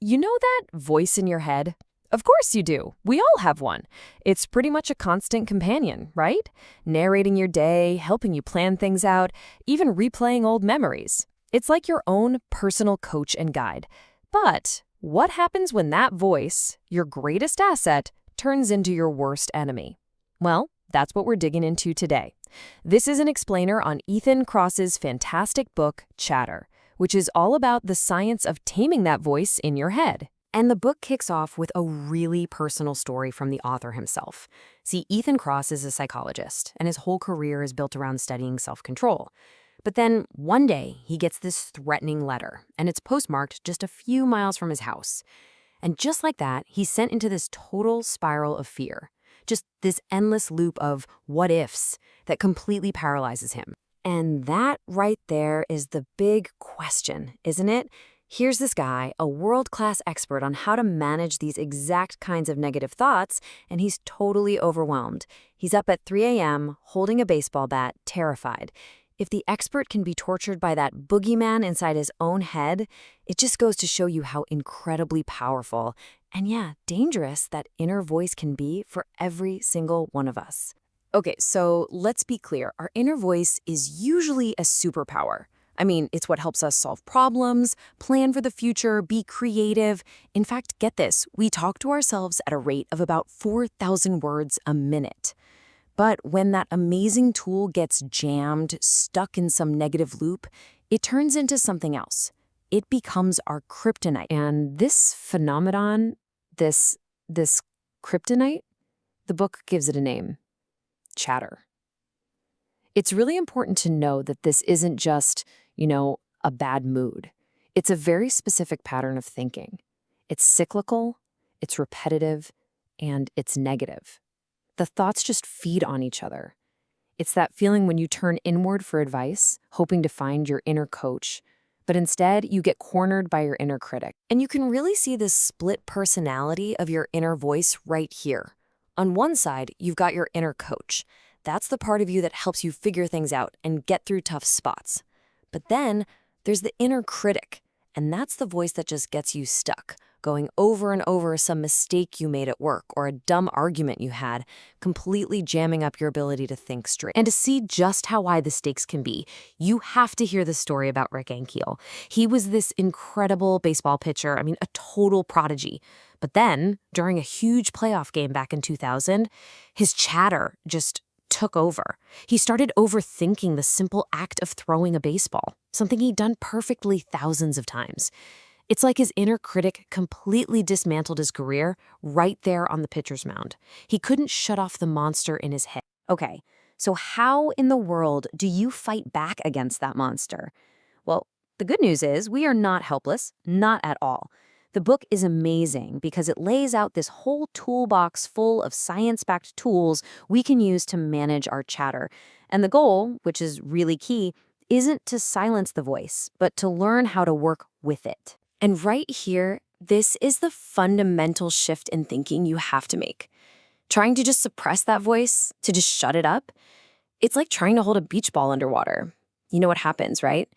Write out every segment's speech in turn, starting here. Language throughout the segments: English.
You know that voice in your head? Of course you do. We all have one. It's pretty much a constant companion, right? Narrating your day, helping you plan things out, even replaying old memories. It's like your own personal coach and guide. But what happens when that voice, your greatest asset, turns into your worst enemy? Well, that's what we're digging into today. This is an explainer on Ethan Kross's fantastic book, Chatter, which is all about the science of taming that voice in your head. And the book kicks off with a really personal story from the author himself. See, Ethan Kross is a psychologist, and his whole career is built around studying self-control. But then, one day, he gets this threatening letter, and it's postmarked just a few miles from his house. And just like that, he's sent into this total spiral of fear. Just this endless loop of what-ifs that completely paralyzes him. And that right there is the big question, isn't it? Here's this guy, a world-class expert on how to manage these exact kinds of negative thoughts, and he's totally overwhelmed. He's up at 3 a.m., holding a baseball bat, terrified. If the expert can be tortured by that boogeyman inside his own head, it just goes to show you how incredibly powerful and, dangerous that inner voice can be for every single one of us. Okay, so let's be clear. Our inner voice is usually a superpower. I mean, it's what helps us solve problems, plan for the future, be creative. In fact, get this, we talk to ourselves at a rate of about 4,000 words a minute. But when that amazing tool gets jammed, stuck in some negative loop, it turns into something else. It becomes our kryptonite. And this phenomenon, this kryptonite, the book gives it a name: chatter. It's really important to know that this isn't just, a bad mood. It's a very specific pattern of thinking. It's cyclical, it's repetitive, and it's negative. The thoughts just feed on each other. It's that feeling when you turn inward for advice, hoping to find your inner coach, but instead you get cornered by your inner critic. And you can really see this split personality of your inner voice right here. On one side, you've got your inner coach. That's the part of you that helps you figure things out and get through tough spots. But then there's the inner critic, and that's the voice that just gets you stuck, going over and over some mistake you made at work or a dumb argument you had, completely jamming up your ability to think straight. And to see just how high the stakes can be, you have to hear the story about Rick Ankiel. He was this incredible baseball pitcher, a total prodigy. But then, during a huge playoff game back in 2000, his chatter just took over. He started overthinking the simple act of throwing a baseball, something he'd done perfectly thousands of times. It's like his inner critic completely dismantled his career right there on the pitcher's mound. He couldn't shut off the monster in his head. Okay, so how in the world do you fight back against that monster? Well, the good news is we are not helpless, not at all. The book is amazing because it lays out this whole toolbox full of science-backed tools we can use to manage our chatter. And the goal, which is really key, isn't to silence the voice, but to learn how to work with it. And right here, this is the fundamental shift in thinking you have to make. Trying to just suppress that voice, to just shut it up, it's like trying to hold a beach ball underwater. You know what happens, right?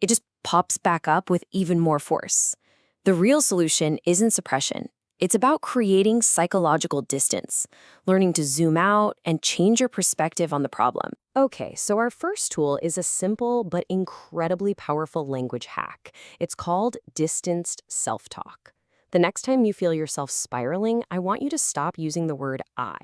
It just pops back up with even more force. The real solution isn't suppression. It's about creating psychological distance, learning to zoom out and change your perspective on the problem. Okay, so our first tool is a simple but incredibly powerful language hack. It's called distanced self-talk. The next time you feel yourself spiraling, I want you to stop using the word I.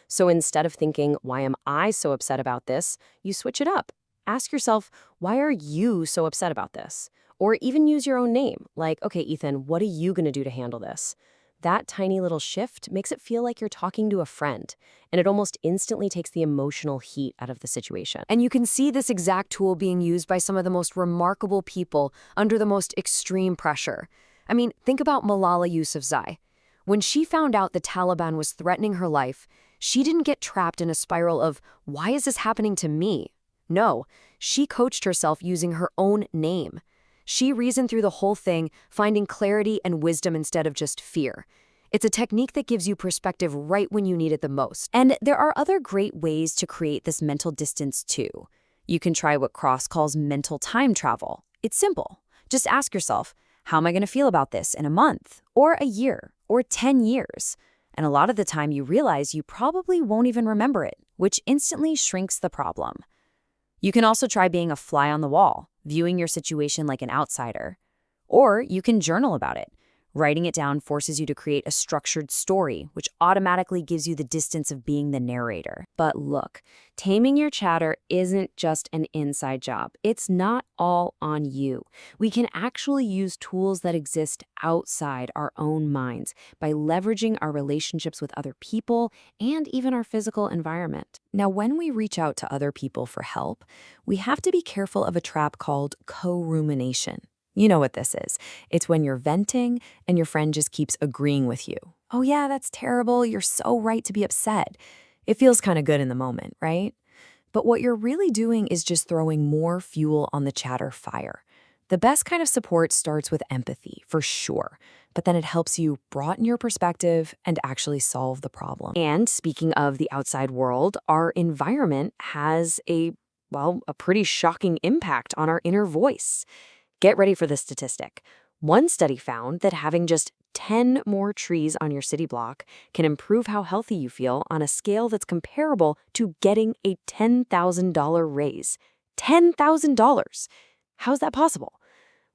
So instead of thinking, why am I so upset about this, you switch it up. Ask yourself, why are you so upset about this? Or even use your own name, like, okay, Ethan, what are you going to do to handle this? That tiny little shift makes it feel like you're talking to a friend, and it almost instantly takes the emotional heat out of the situation. And you can see this exact tool being used by some of the most remarkable people under the most extreme pressure. Think about Malala Yousafzai. When she found out the Taliban was threatening her life, she didn't get trapped in a spiral of, why is this happening to me? No, she coached herself using her own name. She reasoned through the whole thing, finding clarity and wisdom instead of just fear. It's a technique that gives you perspective right when you need it the most. And there are other great ways to create this mental distance too. You can try what Kross calls mental time travel. It's simple. Just ask yourself, how am I going to feel about this in a month? or a year, or 10 years. And a lot of the time you realize you probably won't even remember it, which instantly shrinks the problem. You can also try being a fly on the wall, viewing your situation like an outsider. Or you can journal about it. Writing it down forces you to create a structured story, which automatically gives you the distance of being the narrator. But look, taming your chatter isn't just an inside job. It's not all on you. We can actually use tools that exist outside our own minds by leveraging our relationships with other people and even our physical environment. Now, when we reach out to other people for help, we have to be careful of a trap called co-rumination. You know what this is. It's when you're venting and your friend just keeps agreeing with you. Oh yeah, that's terrible. You're so right to be upset. It feels kind of good in the moment, right? But what you're really doing is just throwing more fuel on the chatter fire. The best kind of support starts with empathy, for sure, but then it helps you broaden your perspective and actually solve the problem. And speaking of the outside world, our environment has a pretty shocking impact on our inner voice. Get ready for this statistic. One study found that having just 10 more trees on your city block can improve how healthy you feel on a scale that's comparable to getting a $10,000 raise. $10,000! How's that possible?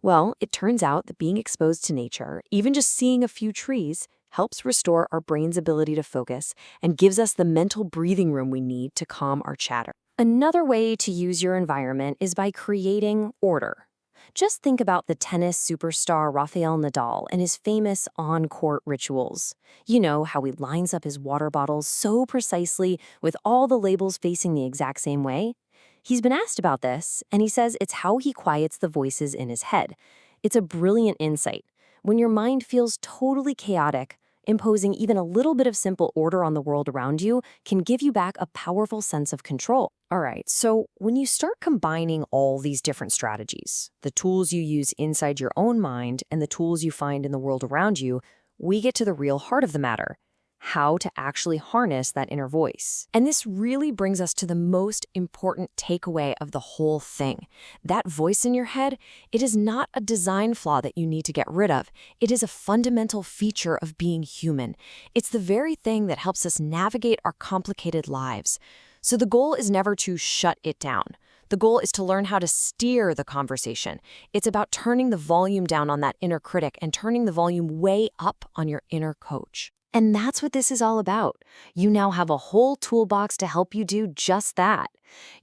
Well, it turns out that being exposed to nature, even just seeing a few trees, helps restore our brain's ability to focus and gives us the mental breathing room we need to calm our chatter. Another way to use your environment is by creating order. Just think about the tennis superstar Rafael Nadal and his famous on-court rituals. You know how he lines up his water bottles so precisely with all the labels facing the exact same way? He's been asked about this, and he says it's how he quiets the voices in his head. It's a brilliant insight. When your mind feels totally chaotic, imposing even a little bit of simple order on the world around you can give you back a powerful sense of control. All right, so when you start combining all these different strategies, the tools you use inside your own mind and the tools you find in the world around you, we get to the real heart of the matter: how to actually harness that inner voice. And this really brings us to the most important takeaway of the whole thing. That voice in your head, it is not a design flaw that you need to get rid of. It is a fundamental feature of being human. It's the very thing that helps us navigate our complicated lives. So the goal is never to shut it down. The goal is to learn how to steer the conversation. It's about turning the volume down on that inner critic and turning the volume way up on your inner coach. And that's what this is all about. You now have a whole toolbox to help you do just that.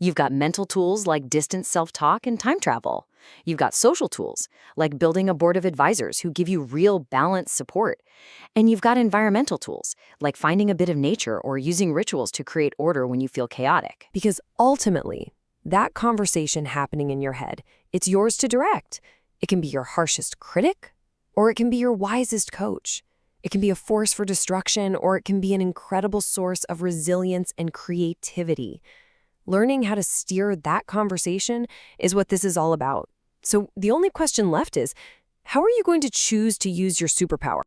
You've got mental tools like distance self-talk and time travel. You've got social tools like building a board of advisors who give you real balanced support. And you've got environmental tools like finding a bit of nature or using rituals to create order when you feel chaotic. Because ultimately, that conversation happening in your head, it's yours to direct. It can be your harshest critic, or it can be your wisest coach. It can be a force for destruction, or it can be an incredible source of resilience and creativity. Learning how to steer that conversation is what this is all about. So the only question left is, how are you going to choose to use your superpower?